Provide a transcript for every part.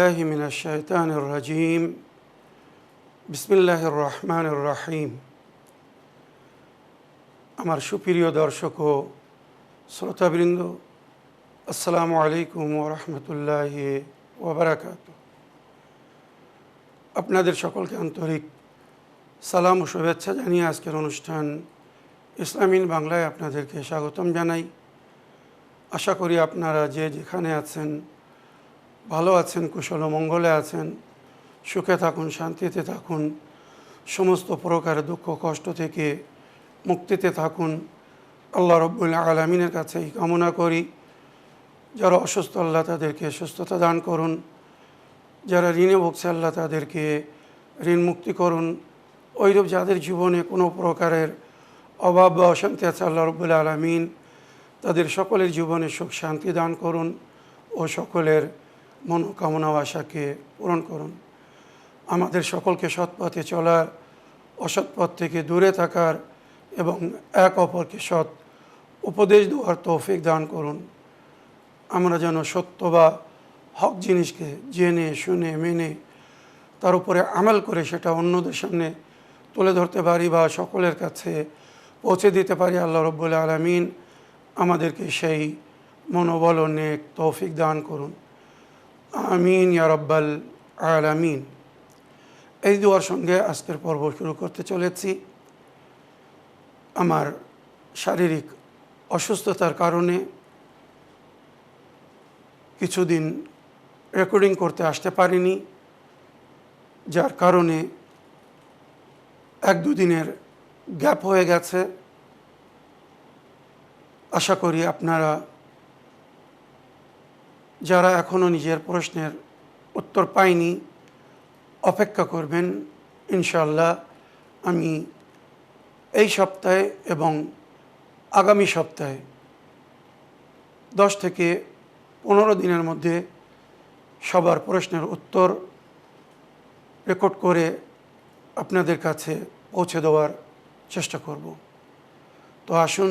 بالله من الشيطان الرجيم بسم الله الرحمن الرحيم আমার সুপ্রিয় দর্শক ও শ্রোতাবৃন্দ, আসসালামু আলাইকুম ওয়া রাহমাতুল্লাহি ওয়া বারাকাতুহু। আপনাদের সকলকে আন্তরিক সালাম ও শুভেচ্ছা জানিয়ে আজকের অনুষ্ঠান ইসলামিন বাংলায় আপনাদেরকে স্বাগতম জানাই। আশা করি আপনারা যে যেখানে আছেন ভালো আছেন, কুশল ও মঙ্গলে আছেন, সুখে থাকুন, শান্তিতে থাকুন, সমস্ত প্রকার দুঃখ কষ্ট থেকে মুক্তিতে থাকুন। আল্লাহ রাব্বুল আলামিনের কাছে এই কামনা করি। যারা অসুস্থ, আল্লাহ তাদেরকে সুস্থতা দান করুন। যারা ঋণে ভুগছে, আল্লাহ তাদেরকে ঋণ মুক্তি করুন। ওইরূপ যাদের জীবনে কোনো প্রকারের অভাব বা অশান্তি আছে, আল্লাহ রাব্বুল আলামিন তাদের সকলের জীবনে সুখ শান্তি দান করুন ও সকলের মনোকামনা আশাকে পূরণ করুন। আমাদের সকলকে সৎপথে চলার, অসৎ পথ থেকে দূরে থাকার এবং এক অপরকে সৎ উপদেশ দেওয়ার তৌফিক দান করুন। আমরা যেন সত্য বা হক জিনিসকে জেনে শুনে মেনে তার উপরে আমল করে সেটা অন্যদের সামনে তুলে ধরতে পারি বা সকলের কাছে পৌঁছে দিতে পারি। আল্লাহ রাব্বুল আলামিন আমাদেরকে সেই মনোবল ও নেক তৌফিক দান করুন। আমিন ইয়া রাব্বাল আলামিন। এই দুয়ার সঙ্গে আজকের পর্ব শুরু করতে চলেছি। আমার শারীরিক অসুস্থতার কারণে কিছুদিন রেকর্ডিং করতে আসতে পারিনি, যার কারণে এক দুদিনের গ্যাপ হয়ে গেছে। আশা করি আপনারা যারা এখনও নিজের প্রশ্নের উত্তর পায়নি অপেক্ষা করবেন। ইনশাআল্লাহ আমি এই সপ্তাহে এবং আগামী সপ্তাহে 10 থেকে 15 দিনের মধ্যে সবার প্রশ্নের উত্তর রেকর্ড করে আপনাদের কাছে পৌঁছে দেওয়ার চেষ্টা করব। তো আসুন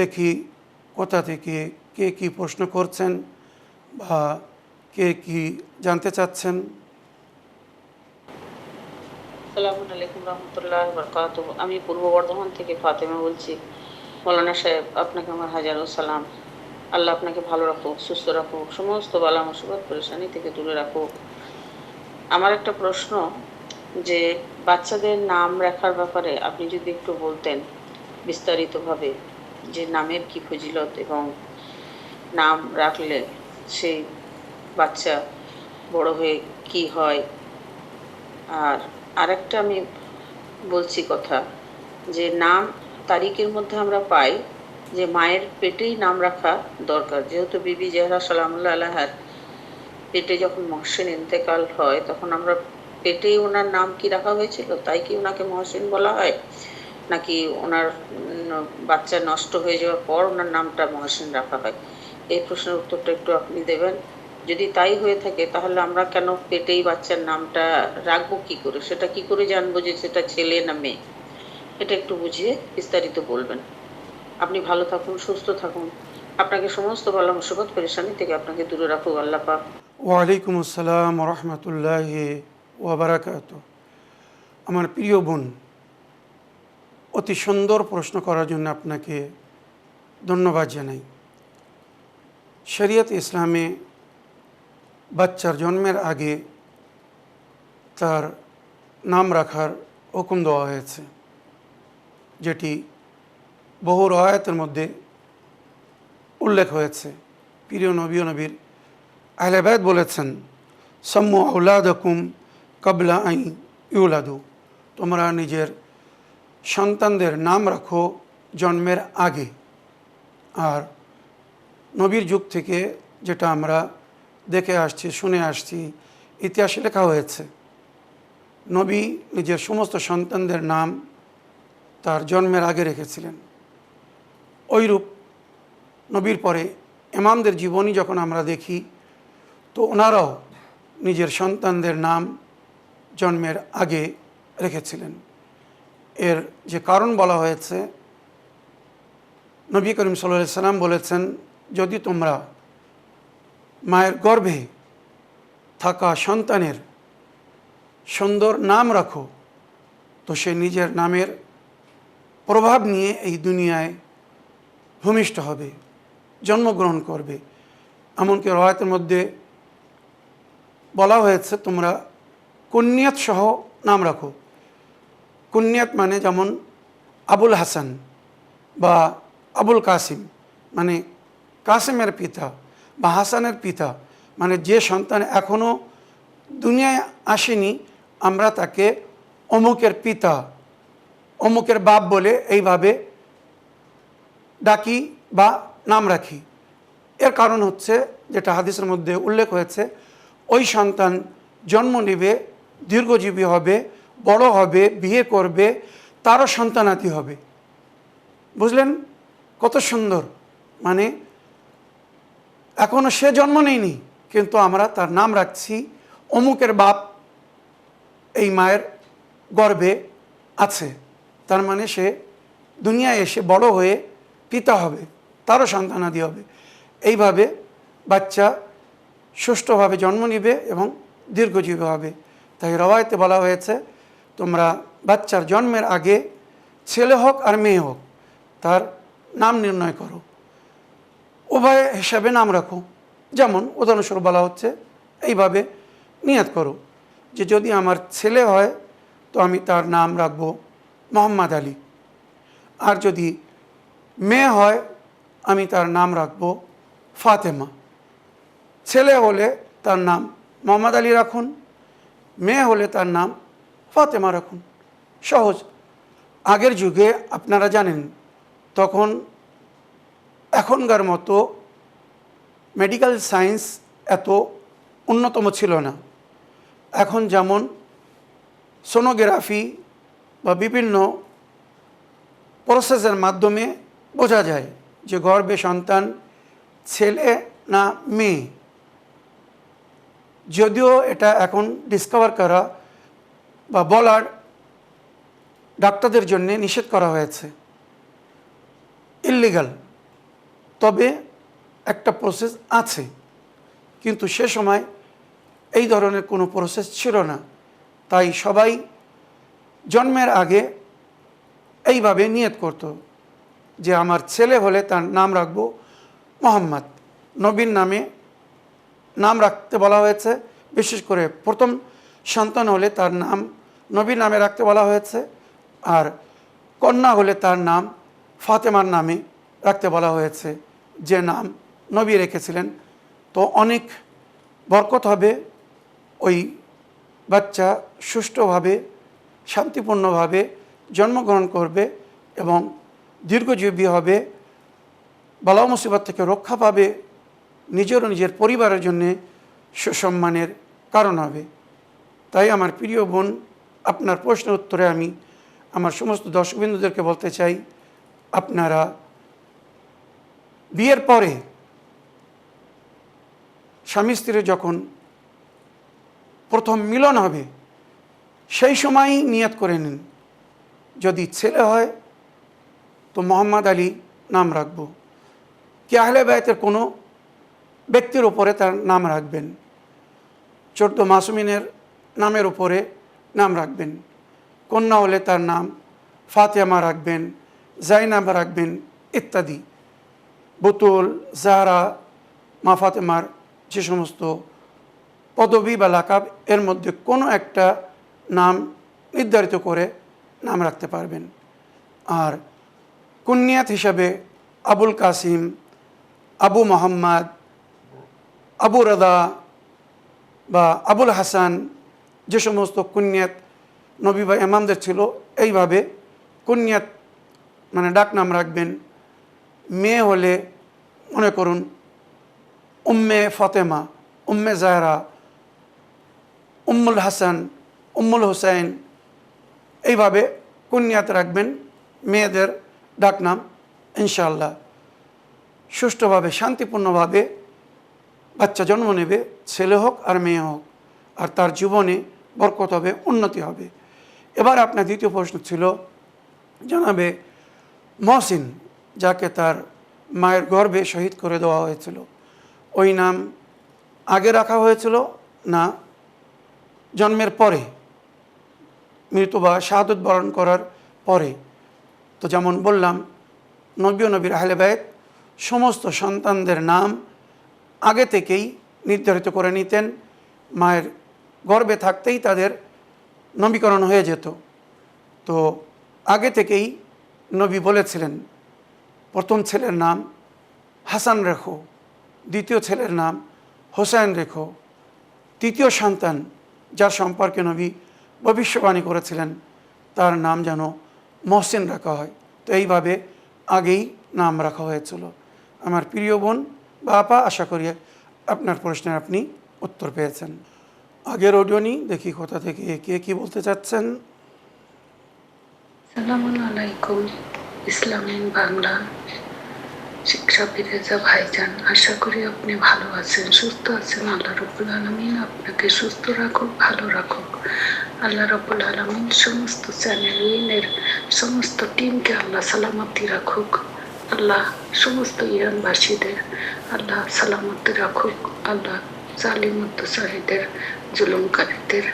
দেখি কোথা থেকে কে কী প্রশ্ন করছেন বা কে কী জানতে চাচ্ছেন। আসসালামু আলাইকুম রহমতুল্লাহি ওয়া বারাকাতুহু। আমি পূর্ব বর্ধমান থেকে ফাতেমা বলছি। মৌলানা সাহেব, আপনাকে আমার হাজারো সালাম। আল্লাহ আপনাকে ভালো রাখুক, সুস্থ রাখুক, সমস্ত বালা মুসিবত পেরেশানি থেকে দূরে রাখুক। আমার একটা প্রশ্ন, যে বাচ্চাদের নাম রাখার ব্যাপারে আপনি যদি একটু বলতেন বিস্তারিতভাবে, যে নামের কি ফজিলত এবং নাম রাখলে সেই বাচ্চা বড় হয়ে কি হয়। আর আরেকটা আমি বলছি কথা, যে নাম তারিখের মধ্যে আমরা পাই যে মায়ের পেটেই নাম রাখা দরকার, যেহেতু বিবি জেহরা সালামুল্লাহ আলাইহার পেটে যখন মহসিন ইন্তেকাল হয় তখন আমরা পেটেই ওনার নাম কি রাখা হয়েছিল, তাই কি ওনাকে মহসিন বলা হয়, নাকি ওনার বাচ্চা নষ্ট হয়ে যাওয়ার পর ওনার নামটা মহসিন রাখা হয়? এই প্রশ্নের উত্তরটা একটু আপনি দেবেন। যদি তাই হয়ে থাকে তাহলে আমরা কেন পেটেই বাচ্চার নামটা রাখবো কি করে, সেটা কি করে জানবো যে সেটা ছেলে না মেয়ে? এটা একটু বুঝিয়ে বিস্তারিত বলবেন। আপনি ভালো থাকুন, সুস্থ থাকুন। আপনাকে সমস্ত বালা মুসিবত পেরেশানি থেকে আপনাকে দূরে রাখুক আল্লাহ পাক। ওয়ালাইকুম আসসালাম ওয়া রাহমাতুল্লাহি ওয়া বারাকাতুহু। আমার প্রিয় বোন, অতি সুন্দর প্রশ্ন করার জন্য আপনাকে ধন্যবাদ জানাই। শরিয়ত ইসলামে বাচ্চার জন্মের আগে তার নাম রাখার হুকুম দেওয়া হয়েছে, যেটি বহু রওয়ায়াতের মধ্যে উল্লেখ হয়েছে। প্রিয় নবী ও নবীর আহলে বাইত বলেছেন, সাম্মু আওলাদাকুম ক্বাবলা আন ইউলাদু, তোমরা নিজের সন্তানদের নাম রাখো জন্মের আগে। আর নবীর যুগ থেকে যেটা আমরা দেখে আসছি, শুনে আসছি, ইতিহাসে লেখা হয়েছে, নবী নিজের সমস্ত সন্তানদের নাম তার জন্মের আগে রেখেছিলেন। ওইরূপ নবীর পরে ইমামদের জীবনী যখন আমরা দেখি, তো ওনারাও নিজের সন্তানদের নাম জন্মের আগে রেখেছিলেন। এর যে কারণ বলা হয়েছে, নবী করিম সাল্লাল্লাহু আলাইহি সাল্লাম বলেছেন, যদি তোমরা মায়ের গর্ভে থাকা সন্তানের সুন্দর নাম রাখো, তো সে নিজের নামের প্রভাব নিয়ে এই দুনিয়ায় ভূমিষ্ঠ হবে, জন্মগ্রহণ করবে। এমনকি রওয়ায়াতের মধ্যে বলা হয়েছে তোমরা কুনিয়াত সহ নাম রাখো। কুনিয়াত মানে যেমন আবুল হাসান বা আবুল কাসিম, মানে কাসিমের পিতা বা হাসানের পিতা, মানে যে সন্তান এখনও দুনিয়ায় আসেনি আমরা তাকে অমুকের পিতা, অমুকের বাপ বলে এইভাবে ডাকি বা নাম রাখি। এর কারণ হচ্ছে, যেটা হাদিসের মধ্যে উল্লেখ হয়েছে, ওই সন্তান জন্ম নেবে, দীর্ঘজীবী হবে, বড় হবে, বিয়ে করবে, তারও সন্তানাদি হবে। বুঝলেন কত সুন্দর? মানে এখনও সে জন্ম নেয়নি, কিন্তু আমরা তার নাম রাখছি অমুকের বাপ এই মায়ের গর্ভে আছে, তার মানে সে দুনিয়ায় এসে বড় হয়ে পিতা হবে, তারও সন্তানাদি হবে। এইভাবে বাচ্চা সুষ্ঠুভাবে জন্ম নিবে এবং দীর্ঘজীবী হবে। তাই রওয়ায়েতে বলা হয়েছে তোমরা বাচ্চার জন্মের আগে ছেলে হোক আর মেয়ে হোক তার নাম নির্ণয় করো, উভয় হিসাবে নাম রাখো। যেমন উদাহরণস্বরূপ বলা হচ্ছে, এইভাবে নিয়ত করো যে যদি আমার ছেলে হয় তো আমি তার নাম রাখবো মোহাম্মদ আলী, আর যদি মেয়ে হয় আমি তার নাম রাখবো ফাতেমা। ছেলে হলে তার নাম মোহাম্মদ আলী রাখুন, মেয়ে হলে তার নাম ফাতেমা রাখুন। সহজ। আগের যুগে আপনারা জানেন তখন এখনকার মতো মেডিকেল সায়েন্স এত উন্নতম ছিল না। এখন যেমন সোনোগ্রাফি বা বিভিন্ন প্রসেসের মাধ্যমে বোঝা যায় যে গর্ভে সন্তান ছেলে না মেয়ে, যদিও এটা এখন ডিসকভার করা বা বলার ডাক্তারদের জন্য নিষেধ করা হয়েছে, ইল্লিগাল। তবে একটা প্রসেস আছে, কিন্তু সে সময় এই ধরনের কোনো প্রসেস ছিল না। তাই সবাই জন্মের আগে এইভাবে নিয়ত করত যে আমার ছেলে হলে তার নাম রাখবো মোহাম্মদ। নবীর নামে নাম রাখতে বলা হয়েছে, বিশেষ করে প্রথম সন্তান হলে তার নাম নবীর নামে রাখতে বলা হয়েছে, আর কন্যা হলে তার নাম ফাতেমার নামে রাখতে বলা হয়েছে, যে নাম নবী রেখেছিলেন। তো অনেক বরকত হবে, ওই বাচ্চা সুষ্ঠুভাবে শান্তিপূর্ণভাবে জন্মগ্রহণ করবে এবং দীর্ঘজীবী হবে, বালা মুসিবত থেকে রক্ষা পাবে, নিজের ও নিজের পরিবারের জন্যে সুসম্মানের কারণ হবে। তাই আমার প্রিয় বোন, আপনার প্রশ্ন উত্তরে আমি আমার সমস্ত দর্শকবৃন্দদেরকে বলতে চাই, আপনারা বিয়ের পরে স্বামী স্ত্রীর যখন প্রথম মিলন হবে সেই সময়ই নিয়ত করে নিন, যদি ছেলে হয় তো মোহাম্মদ আলী নাম রাখবো, কি আহলে বায়তের কোনো ব্যক্তির উপরে তার নাম রাখবেন, 14 মাসুমিনের নামের উপরে নাম রাখবেন। কন্যা হলে তার নাম ফাতেমা রাখবেন, জাইনাব রাখবেন ইত্যাদি। বুতুল, জাহরা, মা ফাতেমার যে সমস্ত পদবী বা লাকাব, এর মধ্যে কোনো একটা নাম নির্ধারিত করে নাম রাখতে পারবেন। আর কুনিয়াত হিসাবে আবুল কাসিম, আবু মোহাম্মদ, আবু রদা বা আবুল হাসান, যে সমস্ত কুনিয়াত নবী বা ইমামদের ছিল, এইভাবে কুনিয়াত মানে ডাক নাম রাখবেন। মেয়ে হলে মনে করুন উম্মে ফাতেমা, উম্মে জাহরা, উম্মুল হাসান, উম্মুল হুসাইন, এইভাবে কুনিয়াত রাখবেন মেয়েদের ডাকনাম। ইনশাআল্লাহ সুষ্ঠুভাবে শান্তিপূর্ণভাবে বাচ্চা জন্ম নেবে, ছেলে হোক আর মেয়ে হোক, আর তার জীবনে বরকত হবে, উন্নতি হবে। এবার আপনার দ্বিতীয় প্রশ্ন ছিল জানাবে মহসিন, যাকে তার মায়ের গর্ভে শহীদ করে দেওয়া হয়েছিল, ওই নাম আগে রাখা হয়েছিল না জন্মের পরে, মৃত্যু বা শাহাদত বরণ করার পরে। তো যেমন বললাম, নবী ও নবীর আহলে বায়ত সমস্ত সন্তানদের নাম আগে থেকেই নির্ধারিত করে নিতেন। মায়ের গর্ভে থাকতেই তাদের নামকরণ হয়ে যেত। তো আগে থেকেই নবী বলেছিলেন, প্রথম ছেলের নাম হাসান রেখো, দ্বিতীয় ছেলের নাম হোসেন রেখো, তৃতীয় সন্তান যার সম্পর্কে নবী ভবিষ্যবাণী করেছিলেন তার নাম যেন মহসিন রাখা হয়। তো এইভাবে আগেই নাম রাখা হয়েছিল। আমার প্রিয় বোন বা আপা, আশা করি আপনার প্রশ্নের আপনি উত্তর পেয়েছেন। আগের অডিও নিই, দেখি কোথা থেকে কে কী বলতে চাচ্ছেন। আসসালামু আলাইকুম। ইসলামিন বাংলা শিক্ষা ফিরেজা ভাইজান, আশা করি আপনি ভালো আছেন, সুস্থ আছেন। আল্লাহ রাব্বুল আলামিন আপনাকে সুস্থ রাখুক, ভালো রাখুক। আল্লাহ রাব্বুল আলামিন সমস্ত চ্যানেল উইনের সমস্ত টিমকে আল্লাহ সালামতি রাখুক। আল্লাহ সমস্ত ইরানবাসীদের আল্লাহ সালামতি রাখুক। আল্লাহ জালিম অত্যাচারীদের, জুলুমকারীদের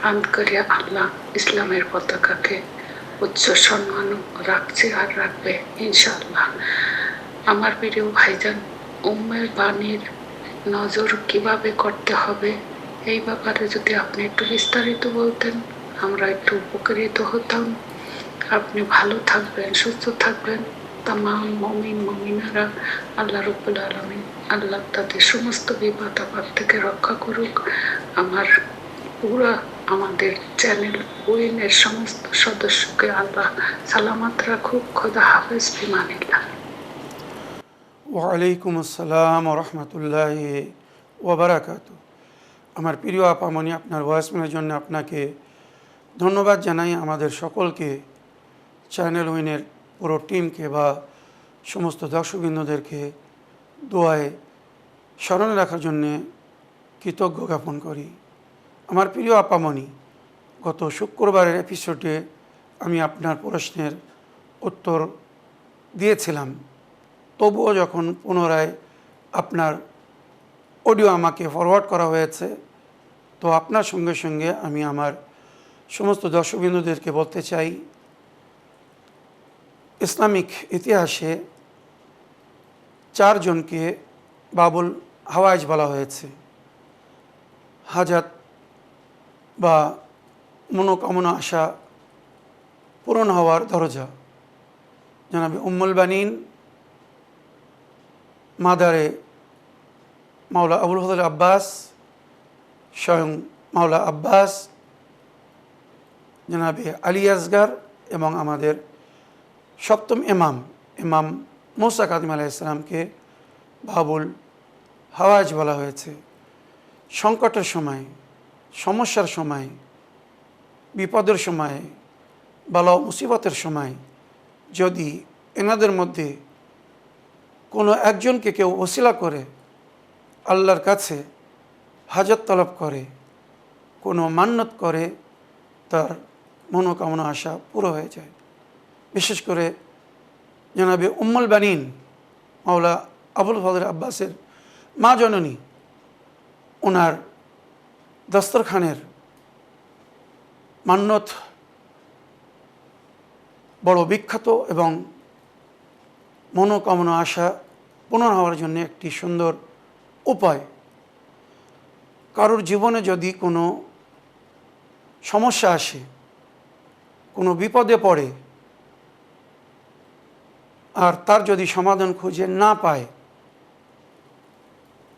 আন্ত করিয়া আল্লাহ ইসলামের পতাকাকে উচ্চ সম্মান রাখছে আর রাখবে ইনশাআল্লাহ। আমার প্রিয় ভাইজান, উম্মের বাণীর নজর কিভাবে করতে হবে এই ব্যাপারে যদি আপনি একটু বিস্তারিত বলতেন, আমরা একটু উপকৃত হতাম। আপনি ভালো থাকবেন, সুস্থ থাকবেন। তামাম মুমিন মুমিনারা আল্লাহ রাব্বুল আলামিন আল্লাহ তাদের সমস্ত বিপদ আপদ থেকে রক্ষা করুক। আমার পুরা আমাদের চ্যানেল উইনের সমস্ত সদস্যকে আল্লাহ সালামত রাখুক। খোদা হাফেজ, বিমানিল্লাহ। ওয়ালাইকুম আসসালাম রহমতুল্লাহি ওয়াবারাকাতু। আমার প্রিয় আপামনি, আপনার ভয়েসমেলের জন্য আপনাকে ধন্যবাদ জানাই। আমাদের সকলকে, চ্যানেল উইনের পুরো টিমকে বা সমস্ত দর্শকবৃন্দদেরকে দোয়ায় স্মরণে রাখার জন্যে কৃতজ্ঞ জ্ঞাপন করি। আমার প্রিয় আপামনি, গত শুক্রবারের এপিসোডে আমি আপনার প্রশ্নের উত্তর দিয়েছিলাম। তবুও যখন পুনরায় আপনার অডিও আমাকে ফরওয়ার্ড করা হয়েছে, তো আপনার সঙ্গে সঙ্গে আমি আমার সমস্ত দর্শকবৃন্দদেরকে বলতে চাই, ইসলামিক ইতিহাসে 4 জনকে বাবুল হাওয়াইজ বলা হয়েছে। হাজাত বা মনোকামনা আশা পূরণ হওয়ার দরজা। জনাবে উম্মুল বানিন মাদারে মাওলা আবুল ফজল আব্বাস, স্বয়ং মাওলা আব্বাস, জনাবে আলী আসগার এবং আমাদের সপ্তম ইমাম মুসা কাদিম আলাইহিস সালামকে বাবুল হাওয়াইজ বলা হয়েছে। সংকটের সময়, সমস্যার সময়, বিপদের সময়, বালা মুসিবতের সময় যদি এনাদের মধ্যে কোনো একজনকে কেউ ওসিলা করে আল্লাহর কাছে হাজত তলব করে, কোনো মান্নত করে, তার মনোকামনা আশা পুরো হয়ে যায়। বিশেষ করে জনাবে উম্মুল বানিন মাওলা আবুল ফজল আব্বাসের মা জননী, ওনার দস্তরখানের মান্নত বড় বিখ্যাত এবং মনোকামনা আশা পূরণ হওয়ার জন্য একটি সুন্দর উপায়। কারোর জীবনে যদি কোনো সমস্যা আসে, কোনো বিপদে পড়ে, আর তার যদি সমাধান খুঁজে না পায়,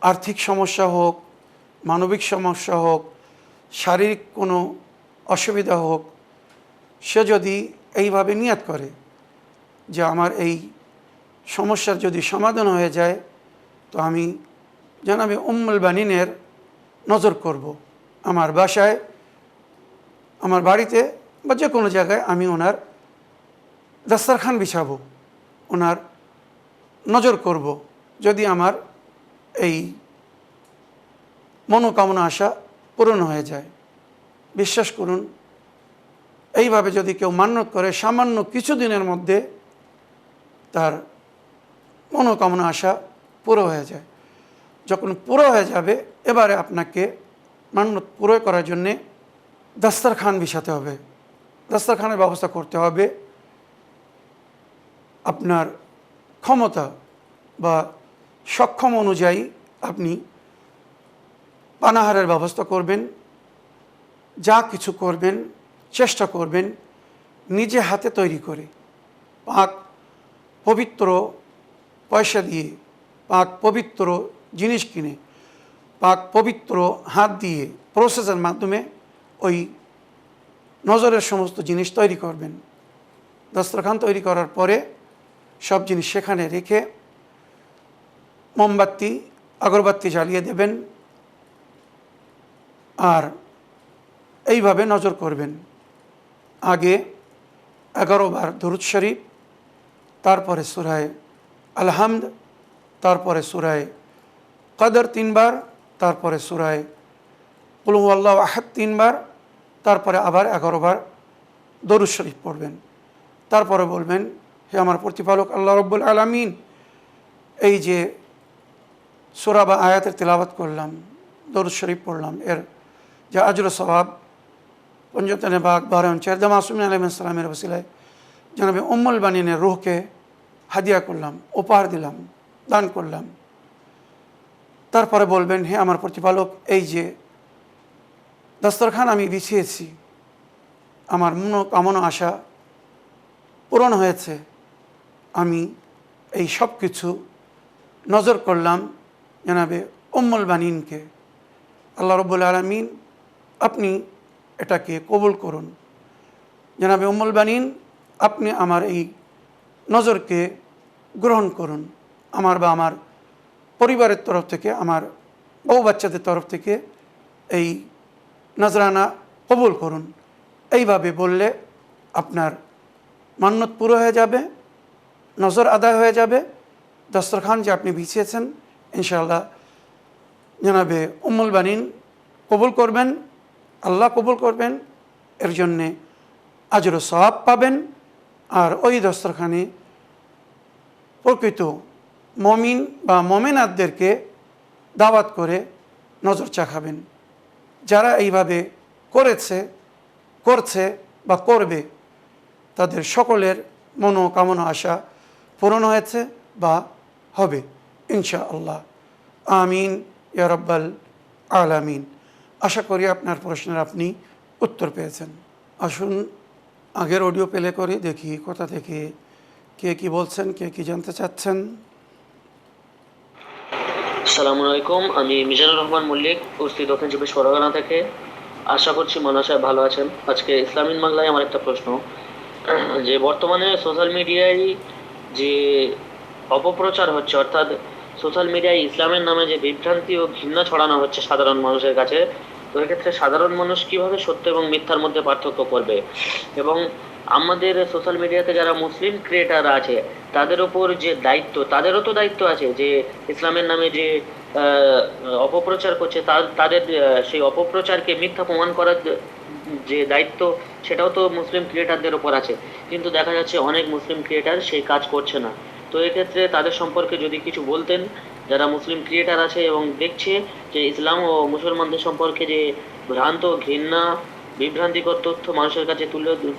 আর্থিক সমস্যা হোক, মানবিক সমস্যা হোক, শারীরিক কোনো অসুবিধা হোক, সে যদি এইভাবে নিয়ত করে যে আমার এই সমস্যার যদি সমাধান হয়ে যায়, তো আমি জনাবে উম্মুল বানিনের নজর করব। আমার বাসায়, আমার বাড়িতে বা যে কোনো জায়গায় আমি ওনার দস্তরখান বিছাবো, ওনার নজর করব, যদি আমার এই মনোকামনা আশা পূরণ হয়ে যায়। বিশ্বাস করুন, এইভাবে যদি কেউ মান্যত করে, সামান্য কিছুদিনের মধ্যে তার মনোকামনা আশা পুরো হয়ে যায়। যখন পুরো হয়ে যাবে, এবারে আপনাকে মান্নত পুরো করার জন্যে দস্তরখান বিছাতে হবে, দস্তরখানের ব্যবস্থা করতে হবে। আপনার ক্ষমতা বা সক্ষম অনুযায়ী আপনি পানাহারের ব্যবস্থা করবেন, যা কিছু করবেন চেষ্টা করবেন নিজে হাতে তৈরি করে, পাক পবিত্র পয়সা দিয়ে, পাক পবিত্র জিনিস কিনে, পাক পবিত্র হাত দিয়ে প্রসেসের মাধ্যমে ওই নজরের সমস্ত জিনিস তৈরি করবেন। দস্তরখান তৈরি করার পরে সব জিনিস সেখানে রেখে মোমবাতি আগরবাতি জ্বালিয়ে দেবেন, আর এইভাবে নজর করবেন। আগে 11 বার দরুদ শরীফ, তারপরে সূরায়ে আল-হামদ, তারপরে সূরায়ে কদর 3 বার, তারপরে সূরায়ে কুল হুয়াল্লাহু আহাদ 3 বার, তারপরে আবার 11 বার দরুদ শরীফ পড়বেন। তারপরে বলবেন, হে আমার প্রতিপালক আল্লাহ রব্বুল আলামিন, এই যে সূরা বা আয়াতের তিলাওয়াত করলাম, দরুদ শরীফ পড়লাম, এর যে আজর সওয়াব পঞ্জতনে বাগ 12 মাসুমিন আলাইহিস সালামের ওসিলায় জনাবে উম্মুল বানিনের রূহকে হাদিয়া করলাম, উপহার দিলাম, দান করলাম। তারপরে বলবেন, হে আমার প্রতিপালক, এই যে দস্তরখান আমি বিছিয়েছি, আমার মনোকামনা আশা পূরণ হয়েছে, আমি এই সব কিছু নজর করলাম জনাবে উম্মুল বানিনকে। আল্লাহ রব্বুল আলামিন আপনি এটাকে কবুল করুন। জনাবে উম্মুল বানিন, আপনি আমার এই নজরকে গ্রহণ করুন, আমার বা আমার পরিবারের তরফ থেকে, আমার বউ বাচ্চাদের তরফ থেকে এই নজরানা কবুল করুন। এইভাবে বললে আপনার মান্নত পুরো হয়ে যাবে, নজর আদায় হয়ে যাবে। দস্তরখান যে আপনি বিছিয়েছেন ইনশাআল্লাহ জনাবে উম্মুল বানিন কবুল করবেন, আল্লাহ কবুল করবেন, এর জন্যে আজর সওয়াব পাবেন। আর ওই দস্তরখানে প্রকৃত মমিন বা মমিনাতদেরকে দাওয়াত করে নজর চাখাবেন। যারা এইভাবে করছে বা করবে, তাদের সকলের মনোকামনা আশা পূরণ হয়েছে বা হবে ইনশাআল্লাহ। আমিন ইয়া রাব্বাল আলামিন। আশা করি আপনার প্রশ্নের আপনি উত্তর পেয়েছেন। আসুন আগের অডিও প্লে করে দেখি কোথা থেকে কে কি বলছেন, কে কি জানতে চাচ্ছেন। আসসালামু আলাইকুম, আমি মিজানুর রহমান মল্লিক, উপস্থিত দক্ষিণ চব্বিশ পরগনা থেকে। আশা করছি মৌলানা সাহেব ভালো আছেন। আজকে ইসলামিন বাংলায় আমার একটা প্রশ্ন, যে বর্তমানে সোশ্যাল মিডিয়ায় যে অপপ্রচার হচ্ছে, অর্থাৎ সোশ্যাল মিডিয়ায় ইসলামের নামে যে বিভ্রান্তি ও ঘৃণা ছড়ানো হচ্ছে সাধারণ মানুষের কাছে, তো এক্ষেত্রে সাধারণ মানুষ কিভাবে সত্য এবং মিথ্যার মধ্যে পার্থক্য করবে? এবং আমাদের সোশ্যাল মিডিয়াতে যারা মুসলিম ক্রিয়েটার আছে তাদের ওপর যে দায়িত্ব, তাদেরও তো দায়িত্ব আছে যে ইসলামের নামে যে অপপ্রচার করছে, তাদের সেই অপপ্রচারকে মিথ্যা প্রমাণ করার যে দায়িত্ব, সেটাও তো মুসলিম ক্রিয়েটারদের ওপর আছে। কিন্তু দেখা যাচ্ছে অনেক মুসলিম ক্রিয়েটার সেই কাজ করছে না। তো এক্ষেত্রে তাদের সম্পর্কে যদি কিছু বলতেন, যারা মুসলিম ক্রিয়েটার আছে এবং দেখছে যে ইসলাম ও মুসলমানদের সম্পর্কে যে ভ্রান্ত ঘৃণা বিভ্রান্তিকর তথ্য মানুষের কাছে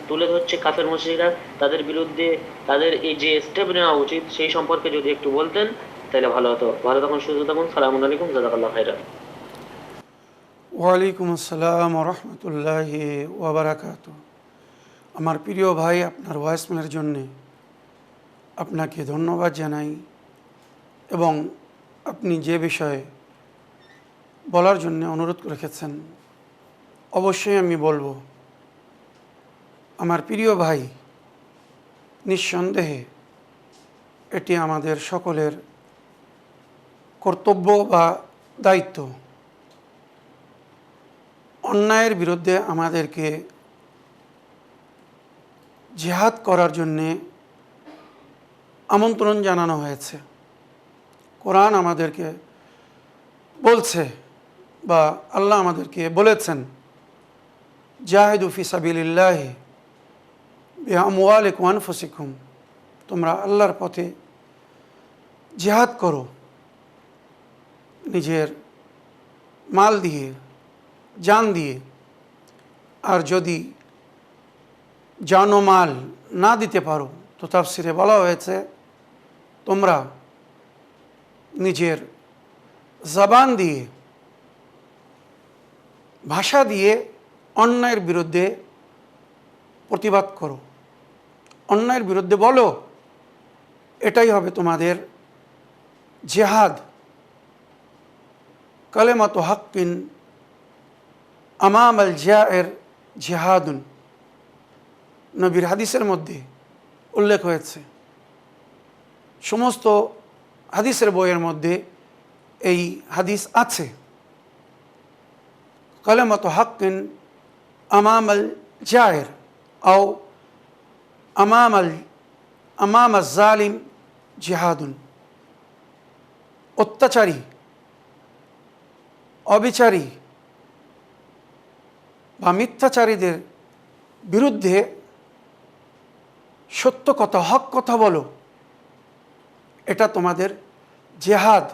তুলে ধরছে কাফের মুশরিকরা, তাদের বিরুদ্ধে তাদের এই যে স্টেপ নেওয়া উচিত সেই সম্পর্কে যদি একটু বলতেন তাহলে ভালো হতো। ভালো থাকুন, সুস্থ থাকুন। সালামু আলাইকুম, জাযাকাল্লাহ খাইরান। ওয়ালাইকুম আসসালাম ওয়া রাহমাতুল্লাহি ওয়া বারাকাতুহু। আমার প্রিয় ভাই, আপনার ভয়েসমেলের জন্যে আপনাকে ধন্যবাদ জানাই, এবং আপনি যে বিষয়ে বলার জন্য অনুরোধ রেখেছেন অবশ্যই আমি বলবো। আমার প্রিয় ভাই, নিঃসন্দেহে এটি আমাদের সকলের কর্তব্য বা দায়িত্ব। অন্যায়ের বিরুদ্ধে আমাদেরকে জিহাদ করার জন্যে আমন্ত্রণ জানানো হয়েছে। কোরআন আমাদেরকে বলছে বা আল্লাহ আমাদেরকে বলেছেন, জাহিদু ফি সাবিলিল্লাহি বিআমওয়ালিকুম ওয়া আনফুসিকুম, তোমরা আল্লাহর পথে জিহাদ করো নিজের মাল দিয়ে, জান দিয়ে, আর যদি জান ও মাল না দিতে পারো তো তাফসিরে বলা হয়েছে তোমরা নিজের জবান দিয়ে, ভাষা দিয়ে অন্যায়ের বিরুদ্ধে প্রতিবাদ করো, অন্যায়ের বিরুদ্ধে বলো, এটাই হবে তোমাদের জেহাদ। কালেমাতু হাক্কিন আমাম আল জায়ের জেহাদুন, নবীর হাদিসের মধ্যে উল্লেখ হয়েছে। সমস্ত হাদিসের বইয়ের মধ্যে এই হাদিস আছে। কালেমাতু হাক্কিন আমাম আল জায়ের আও আমাম আল জালিম জিহাদুন, অত্যাচারী, অবিচারী বা মিথ্যাচারীদের বিরুদ্ধে সত্য কথা, হক কথা বলো, এটা তোমাদের জেহাদ।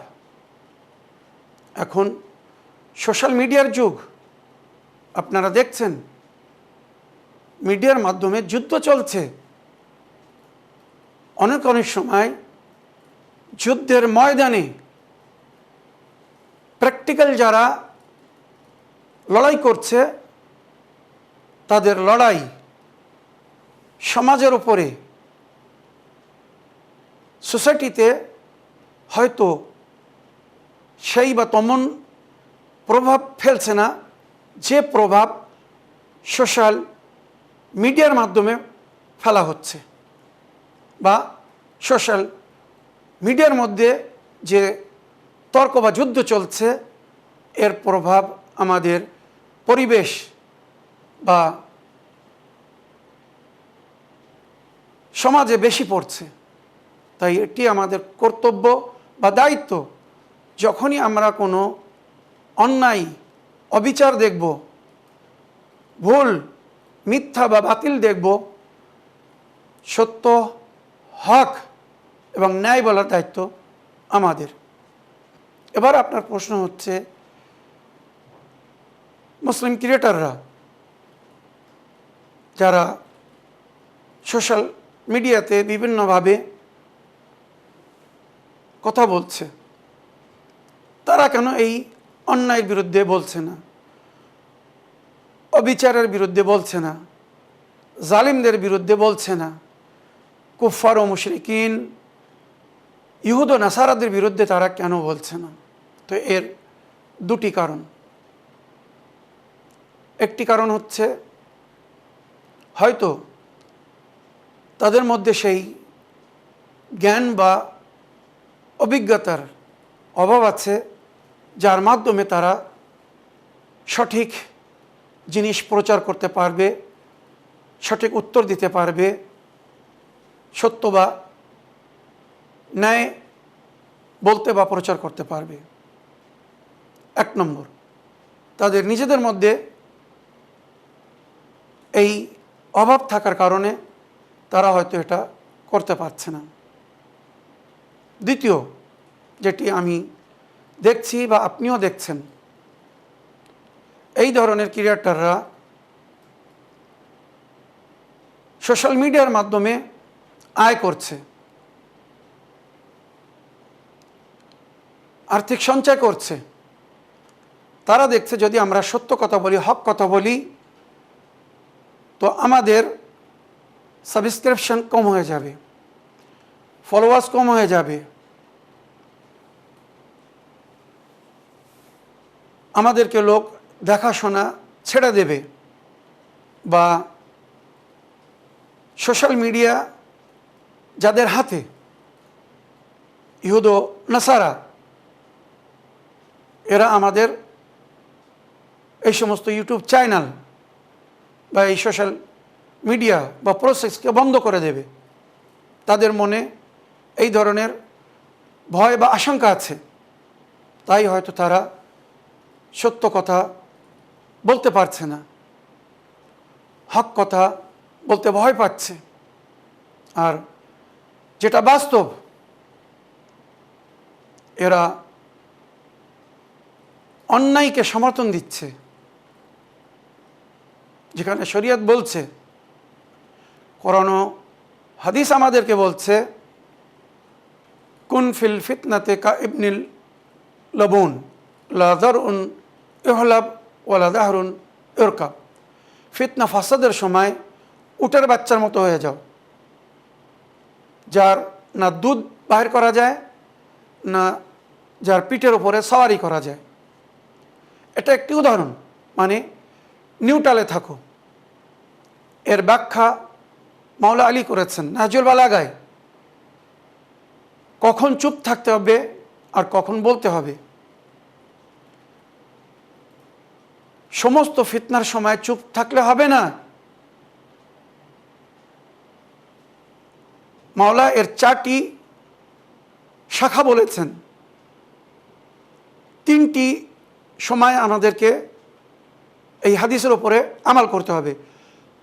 এখন সোশ্যাল মিডিয়ার যুগ, আপনারা দেখছেন মিডিয়ার মাধ্যমে যুদ্ধ চলছে। অনেক সময় যুদ্ধের ময়দানে প্র্যাকটিক্যাল যারা লড়াই করছে তাদের লড়াই সমাজের উপরে, সোসাইটিতে হয়তো সেই বা তেমন প্রভাব ফেলছে না যে প্রভাব সোশ্যাল মিডিয়ার মাধ্যমে ফেলা হচ্ছে, বা সোশ্যাল মিডিয়ার মধ্যে যে তর্ক বা যুদ্ধ চলছে এর প্রভাব আমাদের পরিবেশ বা সমাজে বেশি পড়ছে। তাই এটি আমাদের কর্তব্য বা দায়িত্ব, যখনই আমরা কোনো অন্যায়, অবিচার দেখব, ভুল, মিথ্যা বা বাতিল দেখব, সত্য, হক এবং ন্যায় বলার দায়িত্ব আমাদের। এবার আপনার প্রশ্ন হচ্ছে, মুসলিম ক্রিয়েটাররা যারা সোশ্যাল মিডিয়াতে বিভিন্নভাবে কথা বলছে, তারা কেন এই অন্যায়ের বিরুদ্ধে বলছে না, অবিচারের বিরুদ্ধে বলছে না, জালিমদের বিরুদ্ধে বলছে না, কুফফার ও মুশরিকিন, ইহুদ ও নাসারাদের বিরুদ্ধে তারা কেন বলছে না? তো এর দুটি কারণ। একটি কারণ হচ্ছে হয়তো তাদের মধ্যে সেই জ্ঞান বা অভিজ্ঞতার অভাব আছে, যার মাধ্যমে তারা সঠিক জিনিস প্রচার করতে পারবে, সঠিক উত্তর দিতে পারবে, সত্য বা ন্যায় বলতে বা প্রচার করতে পারবে। এক নম্বর, তাদের নিজেদের মধ্যে এই অভাব থাকার কারণে তারা হয়তো এটা করতে পারছে না। দ্বিতীয়, যেটি আমি দেখছি বা আপনিও দেখছেন, এই ধরনের ক্রিয়েটররা সোশ্যাল মিডিয়ার মাধ্যমে আয় করছে, আর্থিক সঞ্চয় করছে। তারা দেখছে যদি আমরা সত্য কথা বলি, হক কথা বলি, তো আমাদের সাবস্ক্রিপশন কম হয়ে যাবে, ফলোয়ার্স কম হয়ে যাবে, আমাদেরকে লোক দেখাশোনা ছেড়ে দেবে, বা সোশ্যাল মিডিয়া যাদের হাতে, ইহুদ ও নাসারা, এরা আমাদের এই সমস্ত ইউটিউব চ্যানেল বা এই সোশ্যাল মিডিয়া বা প্রসেসকে বন্ধ করে দেবে। তাদের মনে এই ধরনের ভয় বা আশঙ্কা আছে, তাই হয়তো তারা সত্য কথা বলতে পারছে না, হক কথা বলতে ভয় পাচ্ছে। আর যেটা বাস্তব, এরা অন্যায়কে সমর্থন দিচ্ছে, যেখানে শরীয়ত বলছে, কোরআন ও হাদিস আমাদেরকে বলছে, কুন ফিল ফিতনাতে কা ইবনিল লবুন লা দারউন ইহলাব ওয়ালা দাহরুন ইরকাব। ফিতনা ফাসাদের সময় উটের বাচ্চার মতো হয়ে যাও, যার না দুধ বাহির করা যায়, না যার পিঠের উপরে সওয়ারি করা যায়। এটা একটি উদাহরণ, মানে নিউট্রালে থাকো। এর ব্যাখ্যা মাওলা আলী করেছেন নাহজুল বালাগায়, কখন চুপ থাকতে হবে আর কখন বলতে হবে। সমস্ত ফিতনার সময় চুপ থাকলে হবে না। মাওলা এর 4টি শাখা বলেছেন, 3টি সময় আমাদেরকে এই হাদিসের উপরে আমাল করতে হবে।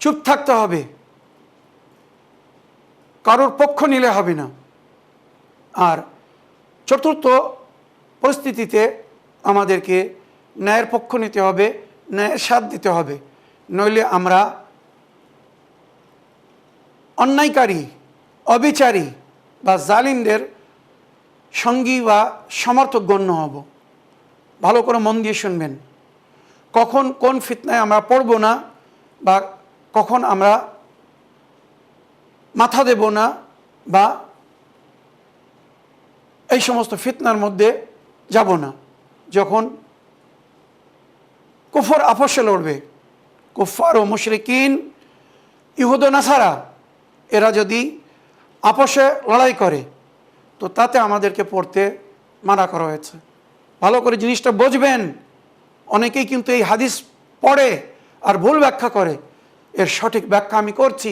চুপ থাকতে হবে, কারোর পক্ষ নিলে হবে না। আর চতুর্থ পরিস্থিতিতে আমাদেরকে ন্যায়ের পক্ষ নিতে হবে, ন্যায়ের সাথ দিতে হবে, নইলে আমরা অন্যায়কারী, অবিচারী বা জালিমদের সঙ্গী বা সমর্থক গণ্য হব। ভালো করে মন দিয়ে শুনবেন, কখন কোন ফিতনায় আমরা পড়ব না বা কখন আমরা মাথা দেব না বা এই সমস্ত ফিতনার মধ্যে যাব না। যখন কুফর আপসে লড়বে, কুফার ও মুশরিকিন, ইহুদ ও নাসারা, এরা যদি আপসে লড়াই করে তো তাতে আমাদেরকে পড়তে মানা করা হয়েছে। ভালো করে জিনিসটা বুঝবেন। অনেকেই কিন্তু এই হাদিস পড়ে আর ভুল ব্যাখ্যা করে। এর সঠিক ব্যাখ্যা আমি করছি,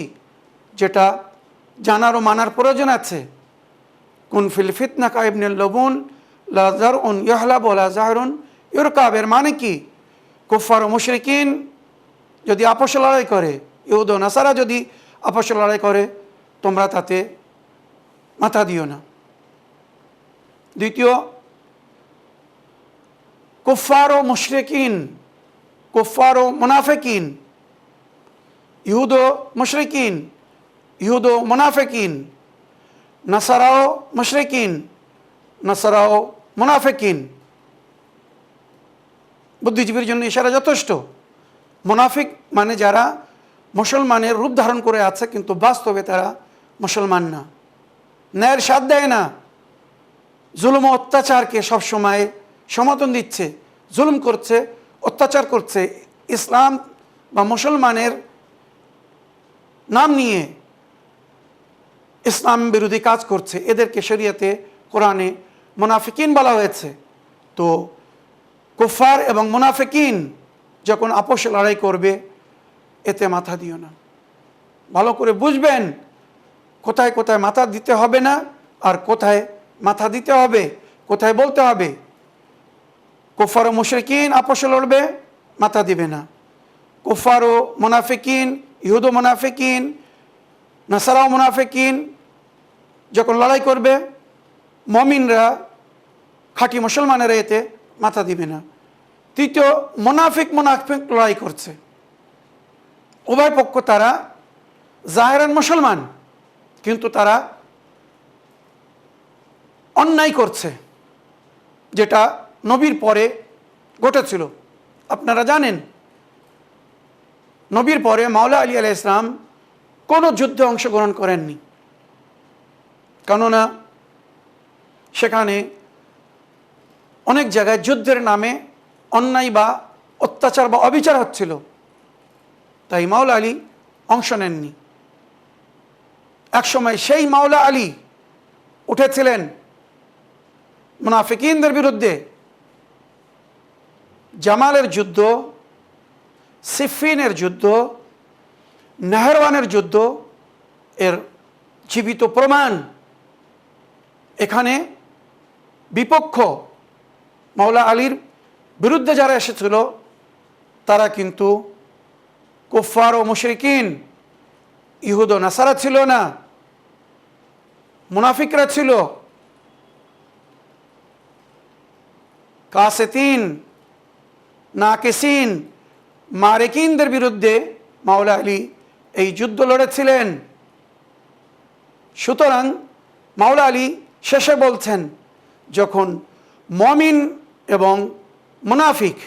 যেটা জানার ও মানার প্রয়োজন আছে। কুন ফিল ফিতনা কা ইবনিল লবুন লা যারউন ইহলাব ওয়ালা যাহরুন ইরকাব। এর মানে কি? কুফার ও মুশরিকিন যদি আপসে লড়াই করে, ইহুদ ও নাসারা যদি আপসে লড়াই করে, তোমরা তাতে মাথা দিও না। দ্বিতীয়, কুফার ও মুশরিকিন, কুফার ও মুনাফিকিন, ইহুদ ও মুশরিকিন, ইহুদ ও মুনাফিকিন, নাসারা ও মুশরিকিন, নাসারা ও মুনাফিকিন। বুদ্ধিজীবীর জন্য ইশারা যথেষ্ট। মুনাফিক মানে যারা মুসলমানের রূপ ধারণ করে আছে কিন্তু বাস্তবে তারা মুসলমান না, ন্যায়ের সাথ দেয় না, জুলুম ও অত্যাচারকে সবসময় সমর্থন দিচ্ছে, জুলুম করছে, অত্যাচার করছে, ইসলাম বা মুসলমানের নাম নিয়ে ইসলাম বিরোধী কাজ করছে। এদেরকে শরীয়তে, কোরআনে মুনাফিকিন বলা হয়েছে। তো কুফার এবং মুনাফিকিন যখন আপসে লড়াই করবে, এতে মাথা দিও না। ভালো করে বুঝবেন কোথায় কোথায় মাথা দিতে হবে না আর কোথায় মাথা দিতে হবে, কোথায় বলতে হবে। কুফার ও মুশরিকিন আপসে লড়বে, মাথা দিবে না। কুফার ও মুনাফিকিন, ইহুদ ও মুনাফিকিন, নাসারা ও মুনাফিকিন যখন লড়াই করবে, মমিনরা, খাঁটি মুসলমানেরা এতে মাথা দিবে না। তৃতীয়, মুনাফিক লড়াই করছে। উভয় পক্ষ তারা জাহেরান মুসলমান, কিন্তু তারা অন্যায় করছে, যেটা নবীর পরে ঘটেছিল। আপনারা জানেন, নবীর পরে মাওলা আলী আলাইহিস সালাম কোনো যুদ্ধে অংশগ্রহণ করেননি, কেননা সেখানে অনেক জায়গায় যুদ্ধের নামে অন্যায় বা অত্যাচার বা অবিচার হচ্ছিল, তাই মাওলা আলী অংশ নেননি। একসময় সেই মাওলা আলী উঠেছিলেন মুনাফিকিনদের বিরুদ্ধে। জামালের যুদ্ধ, সিফিনের যুদ্ধ, নেহরওয়ানের যুদ্ধ এর জীবিত প্রমাণ। এখানে বিপক্ষ মাওলা আলীর বিরুদ্ধে যারা এসেছিল তারা কিন্তু কুফার ও মুশরিকিন, ইহুদ ও নাসারা ছিল না, মুনাফিকরা ছিল। কাসেতিন, নাকিসিন, মারেকিনদের বিরুদ্ধে মাওলা আলী এই যুদ্ধ লড়েছিলেন। সুতরাং মাওলা আলী শেষে বলছেন, যখন মমিন এবং মুনাফিক,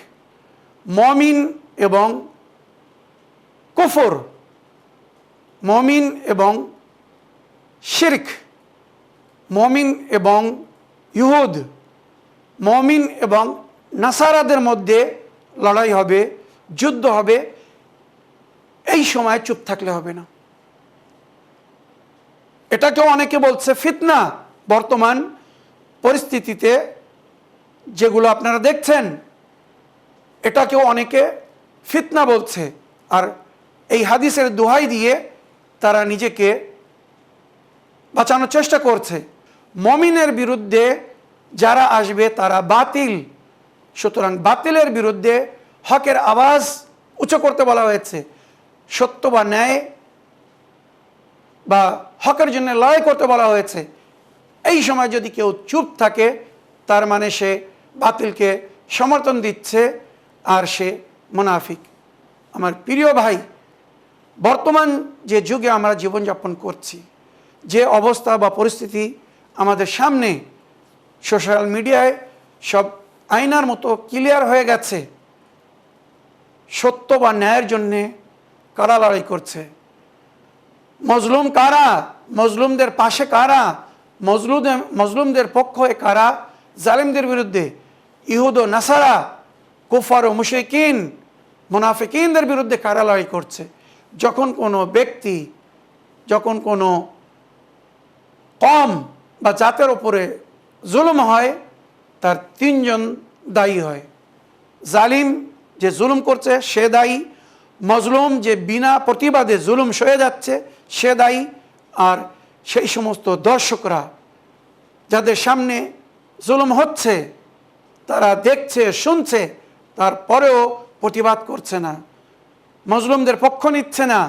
মমিন এবং কুফর, মমিন এবং শিরক, মমিন এবং ইহুদ, মমিন এবং নাসারাদের মধ্যে লড়াই হবে, যুদ্ধ হবে, এই সময় চুপ থাকলে হবে না। এটাকেও অনেকে বলছে ফিতনা। বর্তমান পরিস্থিতিতে যেগুলো আপনারা দেখছেন, এটাকেও অনেকে ফিতনা বলছে। আর এই হাদিসের দোহাই দিয়ে তারা নিজেকে বাঁচানোর চেষ্টা করছে। মমিনের বিরুদ্ধে যারা আসবে তারা বাতিল। সুতরাং বাতিলের বিরুদ্ধে হকের আওয়াজ উঁচু করতে বলা হয়েছে। সত্য বা ন্যায় বা হকের জন্য লড়াই করতে বলা হয়েছে। এই সময় যদি কেউ চুপ থাকে, তার মানে সে বাতিলকে সমর্থন দিচ্ছে, আর সে মুনাফিক। আমার প্রিয় ভাই, বর্তমান যে যুগে আমরা জীবনযাপন করছি, যে অবস্থা বা পরিস্থিতি আমাদের সামনে, সোশ্যাল মিডিয়ায় সব আয়নার মতো ক্লিয়ার হয়ে গেছে। সত্য বা ন্যায়ের জন্যে কারা লড়াই করছে, মজলুম কারা, মজলুমদের পাশে কারা, মজলুমদের পক্ষ হয়ে কারা, জালিমদের বিরুদ্ধে ইহুদ ও নাসারা, কুফার ও মুশরিকিন, মুনাফিকিনদের বিরুদ্ধে কারা লড়াই করছে। যখন কোনো ব্যক্তি, যখন কোনো কম বা জাতের ওপরে জুলুম হয়, তার তিনজন দায়ী হয়। জালিম যে জুলুম করছে সে দায়ী, মজলুম যে বিনা প্রতিবাদে জুলুম সয়ে যাচ্ছে সে দায়ী, আর সেই সমস্ত দর্শকরা যাদের সামনে জুলুম হচ্ছে, তারা দেখছে, শুনছে, তারপরেও প্রতিবাদ করছে না, মজলুমদের পক্ষ নিচ্ছে না,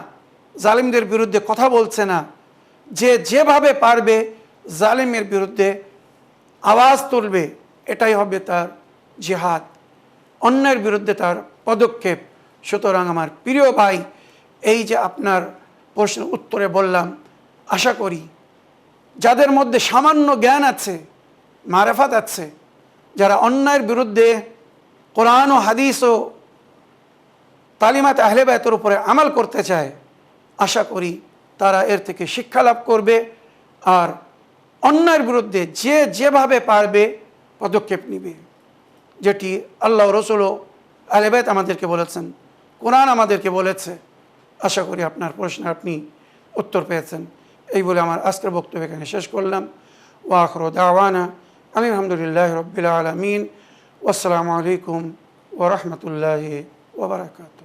জালিমদের বিরুদ্ধে কথা বলছে না। যে যেভাবে পারবে জালিমের বিরুদ্ধে আওয়াজ তুলবে, এটাই হবে তার জিহাদ, অন্যের বিরুদ্ধে তার পদক্ষেপ। সুতরাং আমার প্রিয় ভাই, এই যে আপনার প্রশ্নের উত্তরে বললাম, আশা করি যাদের মধ্যে সামান্য জ্ঞান আছে, মারেফাত আছে, যারা অন্যায়ের বিরুদ্ধে কোরআন ও হাদিস ও তালিমাত আহলে বায়তের উপরে আমল করতে চায়, আশা করি তারা এর থেকে শিক্ষা লাভ করবে, আর অন্যায়ের বিরুদ্ধে যে যেভাবে পারবে পদক্ষেপ নিবে, যেটি আল্লাহ রসুল ও আহলে বায়ত আমাদেরকে বলেছেন, কোরআন আমাদেরকে বলেছে। আশা করি আপনার প্রশ্নের আপনি উত্তর পেয়েছেন। এই বলে আমার আজকের বক্তব্য এখানে শেষ করলাম। ওয়া আখিরু দাওয়ানা আলহামদুলিল্লাহি রাব্বিল আলামিন। ওয়াসসালামু আলাইকুম ওয়া রাহমাতুল্লাহি ওয়া বারাকাতুহু।